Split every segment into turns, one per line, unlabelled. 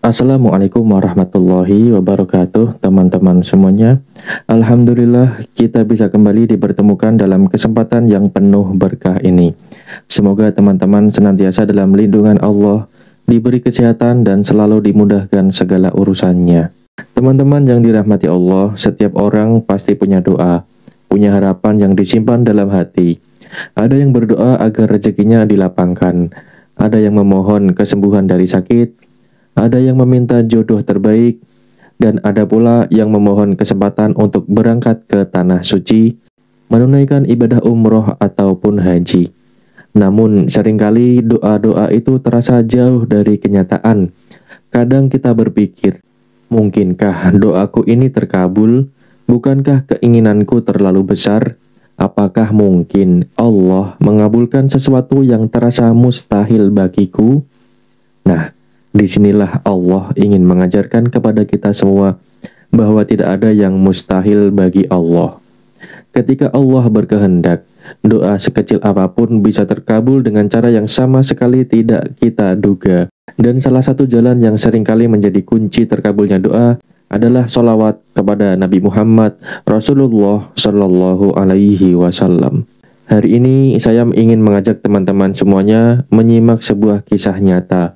Assalamualaikum warahmatullahi wabarakatuh, teman-teman semuanya. Alhamdulillah kita bisa kembali dipertemukan dalam kesempatan yang penuh berkah ini. Semoga teman-teman senantiasa dalam lindungan Allah, diberi kesehatan dan selalu dimudahkan segala urusannya. Teman-teman yang dirahmati Allah, setiap orang pasti punya doa, punya harapan yang disimpan dalam hati. Ada yang berdoa agar rezekinya dilapangkan, ada yang memohon kesembuhan dari sakit, ada yang meminta jodoh terbaik, dan ada pula yang memohon kesempatan untuk berangkat ke tanah suci, menunaikan ibadah umroh ataupun haji. Namun seringkali doa-doa itu terasa jauh dari kenyataan. Kadang kita berpikir, mungkinkah doaku ini terkabul? Bukankah keinginanku terlalu besar? Apakah mungkin Allah mengabulkan sesuatu yang terasa mustahil bagiku? Nah, disinilah Allah ingin mengajarkan kepada kita semua bahwa tidak ada yang mustahil bagi Allah. Ketika Allah berkehendak, doa sekecil apapun bisa terkabul dengan cara yang sama sekali tidak kita duga. Dan salah satu jalan yang seringkali menjadi kunci terkabulnya doa adalah sholawat kepada Nabi Muhammad Rasulullah Shallallahu Alaihi Wasallam. Hari ini saya ingin mengajak teman-teman semuanya menyimak sebuah kisah nyata.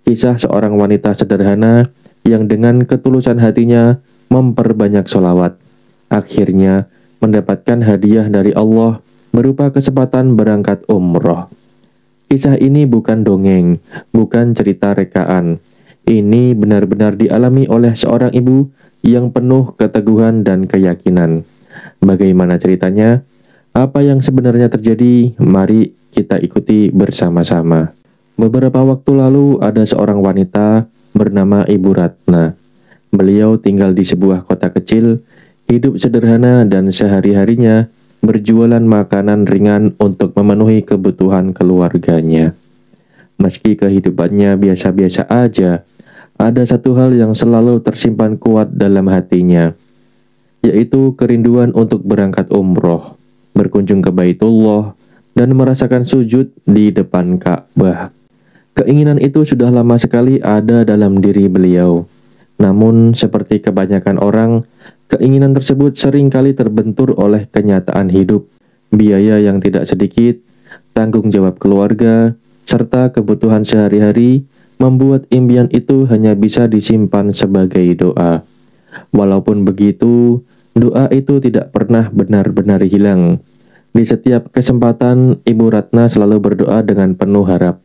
Kisah seorang wanita sederhana yang dengan ketulusan hatinya memperbanyak sholawat. Akhirnya mendapatkan hadiah dari Allah berupa kesempatan berangkat umroh. Kisah ini bukan dongeng, bukan cerita rekaan. Ini benar-benar dialami oleh seorang ibu yang penuh keteguhan dan keyakinan. Bagaimana ceritanya? Apa yang sebenarnya terjadi? Mari kita ikuti bersama-sama. Beberapa waktu lalu ada seorang wanita bernama Ibu Ratna. Beliau tinggal di sebuah kota kecil, hidup sederhana dan sehari-harinya berjualan makanan ringan untuk memenuhi kebutuhan keluarganya. Meski kehidupannya biasa-biasa aja, ada satu hal yang selalu tersimpan kuat dalam hatinya, yaitu kerinduan untuk berangkat umroh, berkunjung ke Baitullah, dan merasakan sujud di depan Ka'bah. Keinginan itu sudah lama sekali ada dalam diri beliau. Namun, seperti kebanyakan orang, keinginan tersebut seringkali terbentur oleh kenyataan hidup, biaya yang tidak sedikit, tanggung jawab keluarga, serta kebutuhan sehari-hari membuat impian itu hanya bisa disimpan sebagai doa. Walaupun begitu, doa itu tidak pernah benar-benar hilang. Di setiap kesempatan, Ibu Ratna selalu berdoa dengan penuh harap.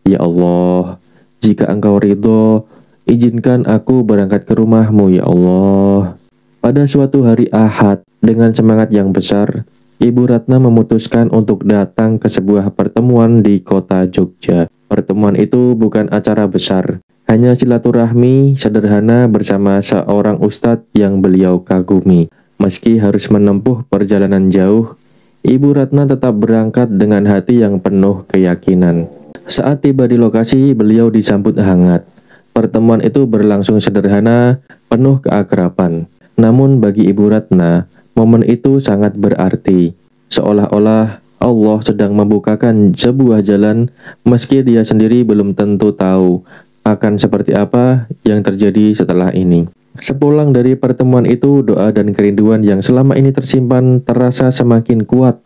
Ya Allah, jika Engkau ridho, izinkan aku berangkat ke rumah-Mu ya Allah. Pada suatu hari Ahad, dengan semangat yang besar, Ibu Ratna memutuskan untuk datang ke sebuah pertemuan di kota Jogja. Pertemuan itu bukan acara besar, hanya silaturahmi sederhana bersama seorang ustadz yang beliau kagumi. Meski harus menempuh perjalanan jauh, Ibu Ratna tetap berangkat dengan hati yang penuh keyakinan. Saat tiba di lokasi, beliau disambut hangat. Pertemuan itu berlangsung sederhana, penuh keakraban. Namun bagi Ibu Ratna, momen itu sangat berarti. Seolah-olah Allah sedang membukakan sebuah jalan, meski dia sendiri belum tentu tahu akan seperti apa yang terjadi setelah ini. Sepulang dari pertemuan itu, doa dan kerinduan yang selama ini tersimpan terasa semakin kuat.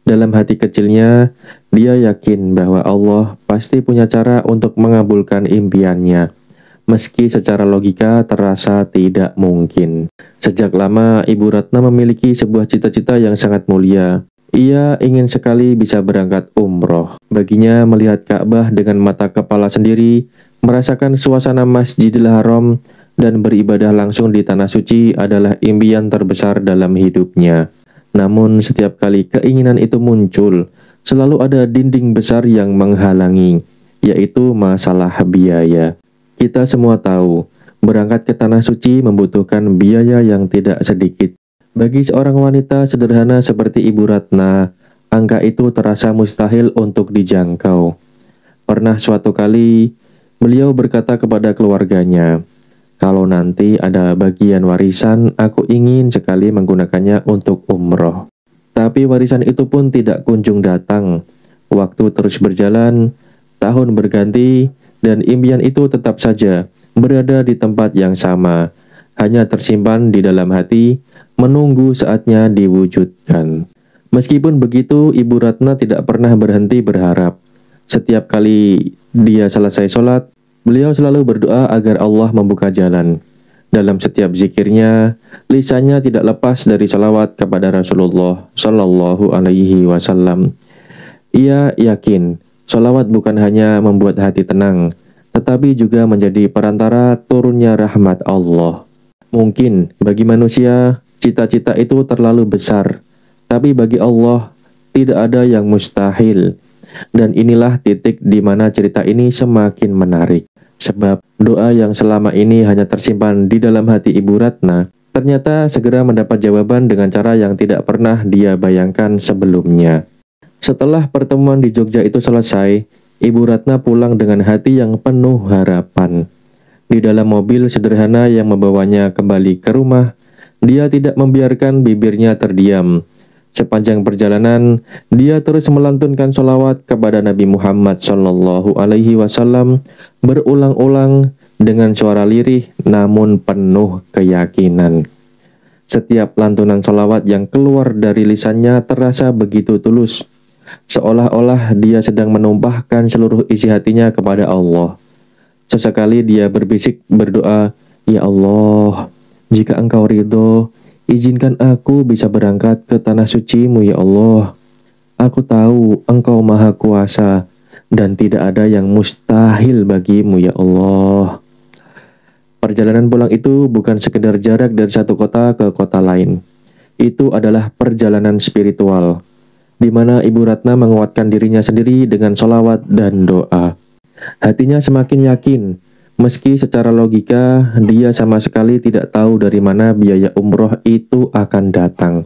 Dalam hati kecilnya, dia yakin bahwa Allah pasti punya cara untuk mengabulkan impiannya, meski secara logika terasa tidak mungkin. Sejak lama, Ibu Ratna memiliki sebuah cita-cita yang sangat mulia. Ia ingin sekali bisa berangkat umroh. Baginya, melihat Ka'bah dengan mata kepala sendiri, merasakan suasana Masjidil Haram, dan beribadah langsung di tanah suci adalah impian terbesar dalam hidupnya. Namun setiap kali keinginan itu muncul, selalu ada dinding besar yang menghalangi, yaitu masalah biaya. Kita semua tahu, berangkat ke tanah suci membutuhkan biaya yang tidak sedikit. Bagi seorang wanita sederhana seperti Ibu Ratna, angka itu terasa mustahil untuk dijangkau. Pernah suatu kali, beliau berkata kepada keluarganya, "Kalau nanti ada bagian warisan, aku ingin sekali menggunakannya untuk umroh." Tapi warisan itu pun tidak kunjung datang. Waktu terus berjalan, tahun berganti, dan impian itu tetap saja berada di tempat yang sama, hanya tersimpan di dalam hati, menunggu saatnya diwujudkan. Meskipun begitu, Ibu Ratna tidak pernah berhenti berharap. Setiap kali dia selesai sholat, beliau selalu berdoa agar Allah membuka jalan. Dalam setiap zikirnya, lisannya tidak lepas dari salawat kepada Rasulullah Shallallahu Alaihi Wasallam. Ia yakin, salawat bukan hanya membuat hati tenang, tetapi juga menjadi perantara turunnya rahmat Allah. Mungkin bagi manusia, cita-cita itu terlalu besar, tapi bagi Allah, tidak ada yang mustahil. Dan inilah titik di mana cerita ini semakin menarik. Sebab doa yang selama ini hanya tersimpan di dalam hati Ibu Ratna, ternyata segera mendapat jawaban dengan cara yang tidak pernah dia bayangkan sebelumnya. Setelah pertemuan di Jogja itu selesai, Ibu Ratna pulang dengan hati yang penuh harapan. Di dalam mobil sederhana yang membawanya kembali ke rumah, dia tidak membiarkan bibirnya terdiam. Sepanjang perjalanan, dia terus melantunkan sholawat kepada Nabi Muhammad Shallallahu Alaihi Wasallam berulang-ulang dengan suara lirih namun penuh keyakinan. Setiap lantunan sholawat yang keluar dari lisannya terasa begitu tulus, seolah-olah dia sedang menumpahkan seluruh isi hatinya kepada Allah. Sesekali dia berbisik berdoa, "Ya Allah, jika Engkau ridho, izinkan aku bisa berangkat ke tanah suci-Mu ya Allah. Aku tahu Engkau Maha Kuasa dan tidak ada yang mustahil bagi-Mu ya Allah." Perjalanan pulang itu bukan sekedar jarak dari satu kota ke kota lain. Itu adalah perjalanan spiritual, di mana Ibu Ratna menguatkan dirinya sendiri dengan sholawat dan doa. Hatinya semakin yakin, meski secara logika dia sama sekali tidak tahu dari mana biaya umroh itu akan datang.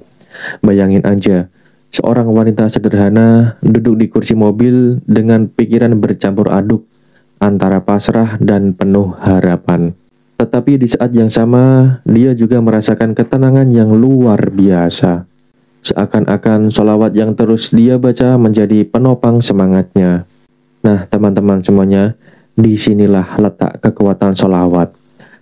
Bayangin aja, seorang wanita sederhana duduk di kursi mobil dengan pikiran bercampur aduk antara pasrah dan penuh harapan. Tetapi di saat yang sama, dia juga merasakan ketenangan yang luar biasa. Seakan-akan sholawat yang terus dia baca menjadi penopang semangatnya. Nah, teman-teman semuanya, disinilah letak kekuatan sholawat.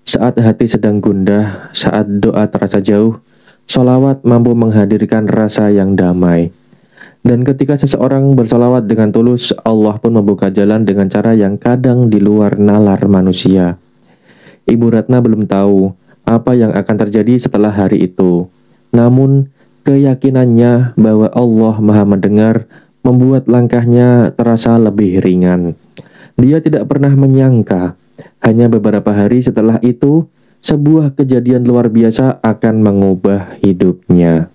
Saat hati sedang gundah, saat doa terasa jauh, sholawat mampu menghadirkan rasa yang damai. Dan ketika seseorang bersolawat dengan tulus, Allah pun membuka jalan dengan cara yang kadang di luar nalar manusia. Ibu Ratna belum tahu apa yang akan terjadi setelah hari itu. Namun, keyakinannya bahwa Allah Maha Mendengar membuat langkahnya terasa lebih ringan. Dia tidak pernah menyangka, hanya beberapa hari setelah itu, sebuah kejadian luar biasa akan mengubah hidupnya.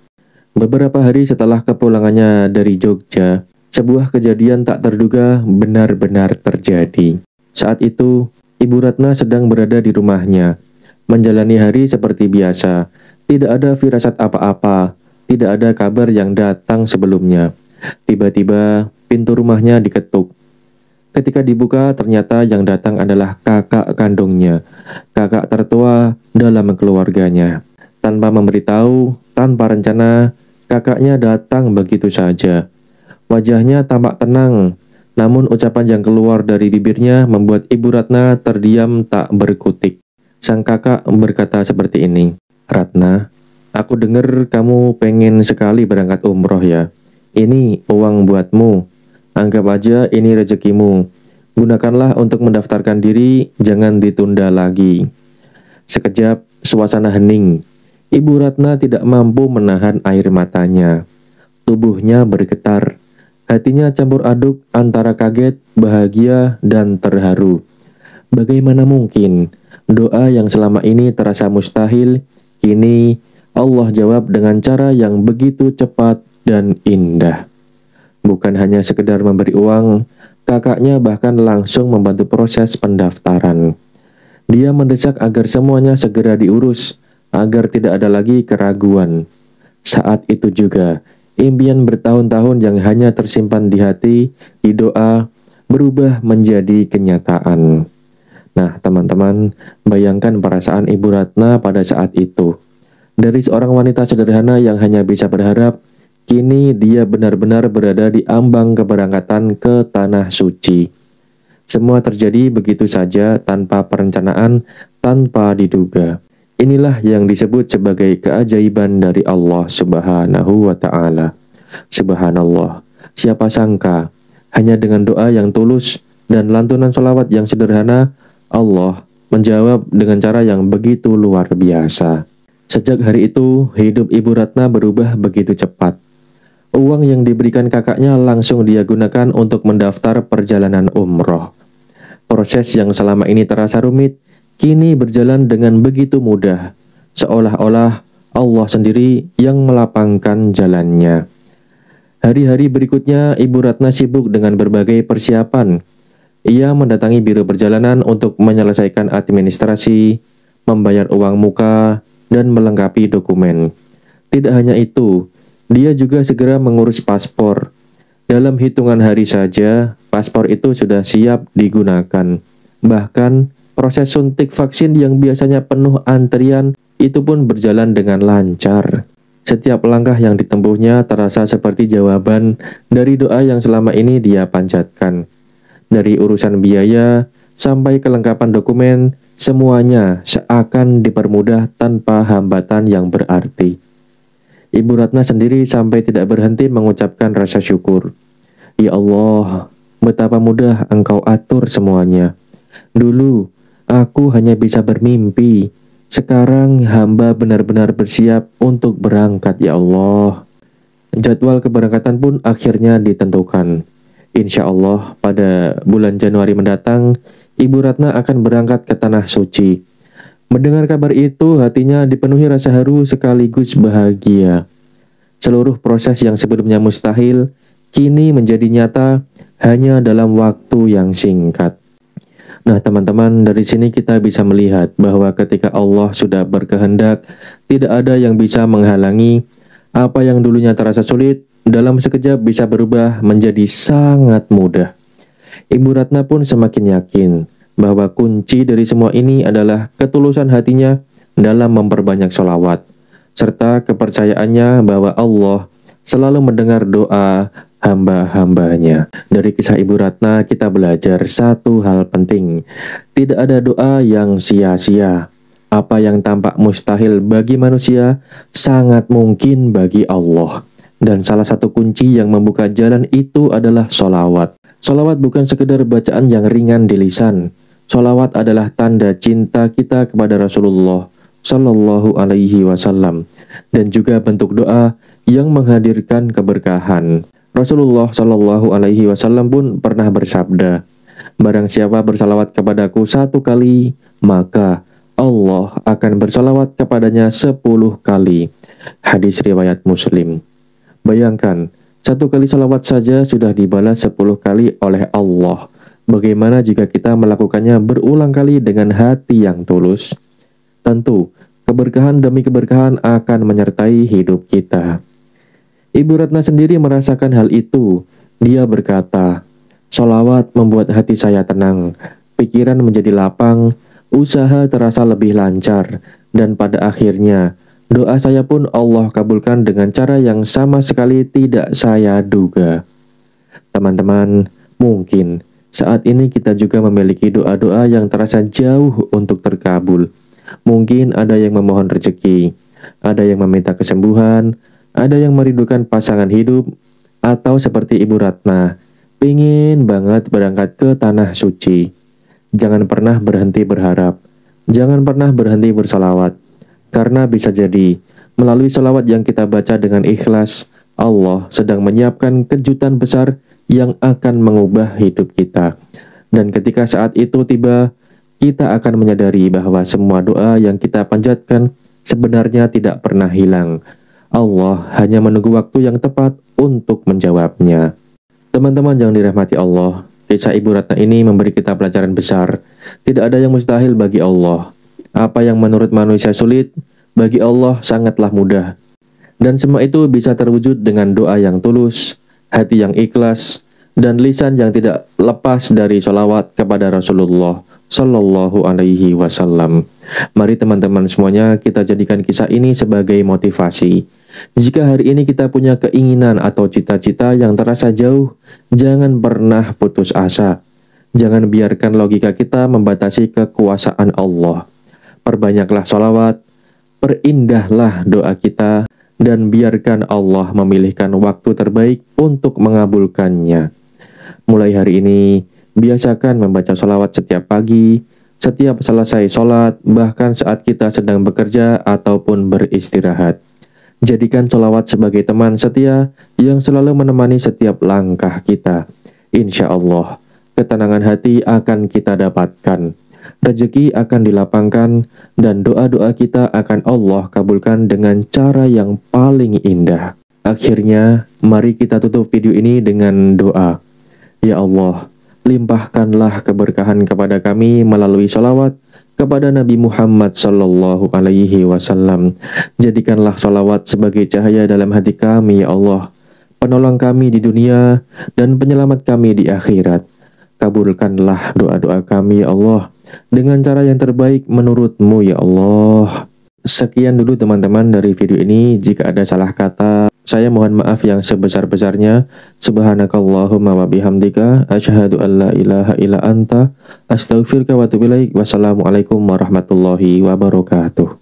Beberapa hari setelah kepulangannya dari Jogja, sebuah kejadian tak terduga benar-benar terjadi. Saat itu, Ibu Ratna sedang berada di rumahnya, menjalani hari seperti biasa. Tidak ada firasat apa-apa, tidak ada kabar yang datang sebelumnya. Tiba-tiba pintu rumahnya diketuk. Ketika dibuka, ternyata yang datang adalah kakak kandungnya, kakak tertua dalam keluarganya. Tanpa memberitahu, tanpa rencana, kakaknya datang begitu saja. Wajahnya tampak tenang, namun ucapan yang keluar dari bibirnya membuat Ibu Ratna terdiam tak berkutik. Sang kakak berkata seperti ini, "Ratna, aku dengar kamu pengen sekali berangkat umroh ya. Ini uang buatmu. Anggap aja ini rezekimu. Gunakanlah untuk mendaftarkan diri, jangan ditunda lagi." Sekejap, suasana hening. Ibu Ratna tidak mampu menahan air matanya. Tubuhnya bergetar. Hatinya campur aduk antara kaget, bahagia, dan terharu. Bagaimana mungkin doa yang selama ini terasa mustahil, kini Allah jawab dengan cara yang begitu cepat dan indah. Bukan hanya sekedar memberi uang, kakaknya bahkan langsung membantu proses pendaftaran. Dia mendesak agar semuanya segera diurus, agar tidak ada lagi keraguan. Saat itu juga, impian bertahun-tahun yang hanya tersimpan di hati, di doa, berubah menjadi kenyataan. Nah, teman-teman, bayangkan perasaan Ibu Ratna pada saat itu. Dari seorang wanita sederhana yang hanya bisa berharap, kini dia benar-benar berada di ambang keberangkatan ke Tanah Suci. Semua terjadi begitu saja tanpa perencanaan, tanpa diduga. Inilah yang disebut sebagai keajaiban dari Allah Subhanahu wa Ta'ala. Subhanallah, siapa sangka hanya dengan doa yang tulus dan lantunan sholawat yang sederhana, Allah menjawab dengan cara yang begitu luar biasa. Sejak hari itu, hidup Ibu Ratna berubah begitu cepat. Uang yang diberikan kakaknya langsung dia gunakan untuk mendaftar perjalanan umroh. Proses yang selama ini terasa rumit, kini berjalan dengan begitu mudah, seolah-olah Allah sendiri yang melapangkan jalannya. Hari-hari berikutnya, Ibu Ratna sibuk dengan berbagai persiapan. Ia mendatangi biro perjalanan untuk menyelesaikan administrasi, membayar uang muka, dan melengkapi dokumen. Tidak hanya itu, dia juga segera mengurus paspor. Dalam hitungan hari saja, paspor itu sudah siap digunakan. Bahkan, proses suntik vaksin yang biasanya penuh antrian itu pun berjalan dengan lancar. Setiap langkah yang ditempuhnya terasa seperti jawaban dari doa yang selama ini dia panjatkan. Dari urusan biaya sampai kelengkapan dokumen, semuanya seakan dipermudah tanpa hambatan yang berarti. Ibu Ratna sendiri sampai tidak berhenti mengucapkan rasa syukur. Ya Allah, betapa mudah Engkau atur semuanya. Dulu, aku hanya bisa bermimpi. Sekarang hamba benar-benar bersiap untuk berangkat, ya Allah. Jadwal keberangkatan pun akhirnya ditentukan. Insya Allah pada bulan Januari mendatang, Ibu Ratna akan berangkat ke Tanah Suci. Mendengar kabar itu, hatinya dipenuhi rasa haru sekaligus bahagia. Seluruh proses yang sebelumnya mustahil, kini menjadi nyata hanya dalam waktu yang singkat. Nah teman-teman, dari sini kita bisa melihat bahwa ketika Allah sudah berkehendak, tidak ada yang bisa menghalangi. Apa yang dulunya terasa sulit, dalam sekejap bisa berubah menjadi sangat mudah. Ibu Ratna pun semakin yakin bahwa kunci dari semua ini adalah ketulusan hatinya dalam memperbanyak sholawat, serta kepercayaannya bahwa Allah selalu mendengar doa hamba-hambanya. Dari kisah Ibu Ratna kita belajar satu hal penting. Tidak ada doa yang sia-sia. Apa yang tampak mustahil bagi manusia, sangat mungkin bagi Allah. Dan salah satu kunci yang membuka jalan itu adalah sholawat. Sholawat bukan sekedar bacaan yang ringan di lisan. Sholawat adalah tanda cinta kita kepada Rasulullah Shallallahu Alaihi Wasallam dan juga bentuk doa yang menghadirkan keberkahan. Rasulullah Shallallahu Alaihi Wasallam pun pernah bersabda, barang siapa bersalawat kepadaku 1 kali, maka Allah akan bersalawat kepadanya 10 kali. Hadis riwayat Muslim. Bayangkan, 1 kali salawat saja sudah dibalas 10 kali oleh Allah. Bagaimana jika kita melakukannya berulang kali dengan hati yang tulus? Tentu, keberkahan demi keberkahan akan menyertai hidup kita. Ibu Ratna sendiri merasakan hal itu. Dia berkata, "Sholawat membuat hati saya tenang, pikiran menjadi lapang, usaha terasa lebih lancar, dan pada akhirnya, doa saya pun Allah kabulkan dengan cara yang sama sekali tidak saya duga." Teman-teman, mungkin saat ini kita juga memiliki doa-doa yang terasa jauh untuk terkabul. Mungkin ada yang memohon rezeki, ada yang meminta kesembuhan, ada yang merindukan pasangan hidup, atau seperti Ibu Ratna, pingin banget berangkat ke Tanah Suci. Jangan pernah berhenti berharap, jangan pernah berhenti bersolawat, karena bisa jadi melalui solawat yang kita baca dengan ikhlas, Allah sedang menyiapkan kejutan besar yang akan mengubah hidup kita. Dan ketika saat itu tiba, kita akan menyadari bahwa semua doa yang kita panjatkan sebenarnya tidak pernah hilang. Allah hanya menunggu waktu yang tepat untuk menjawabnya. Teman-teman yang dirahmati Allah, kisah Ibu Ratna ini memberi kita pelajaran besar. Tidak ada yang mustahil bagi Allah. Apa yang menurut manusia sulit, bagi Allah sangatlah mudah. Dan semua itu bisa terwujud dengan doa yang tulus, hati yang ikhlas, dan lisan yang tidak lepas dari sholawat kepada Rasulullah Sallallahu Alaihi Wasallam. Mari teman-teman semuanya kita jadikan kisah ini sebagai motivasi. Jika hari ini kita punya keinginan atau cita-cita yang terasa jauh, jangan pernah putus asa. Jangan biarkan logika kita membatasi kekuasaan Allah. Perbanyaklah sholawat, perindahlah doa kita, dan biarkan Allah memilihkan waktu terbaik untuk mengabulkannya. Mulai hari ini, biasakan membaca sholawat setiap pagi, setiap selesai sholat, bahkan saat kita sedang bekerja ataupun beristirahat. Jadikan sholawat sebagai teman setia yang selalu menemani setiap langkah kita. Insya Allah, ketenangan hati akan kita dapatkan, rezeki akan dilapangkan, dan doa-doa kita akan Allah kabulkan dengan cara yang paling indah. Akhirnya, mari kita tutup video ini dengan doa. Ya Allah, limpahkanlah keberkahan kepada kami melalui sholawat kepada Nabi Muhammad Sallallahu Alaihi Wasallam. Jadikanlah sholawat sebagai cahaya dalam hati kami, ya Allah, penolong kami di dunia dan penyelamat kami di akhirat. Kabulkanlah doa-doa kami, ya Allah, dengan cara yang terbaik menurut-Mu, ya Allah. Sekian dulu teman-teman dari video ini. Jika ada salah kata, saya mohon maaf yang sebesar-besarnya. Subhanakallahumma wa bihamdika asyhadu an la ilaha illa anta astaghfiruka wa atubu ilaik. Wassalamualaikum warahmatullahi wabarakatuh.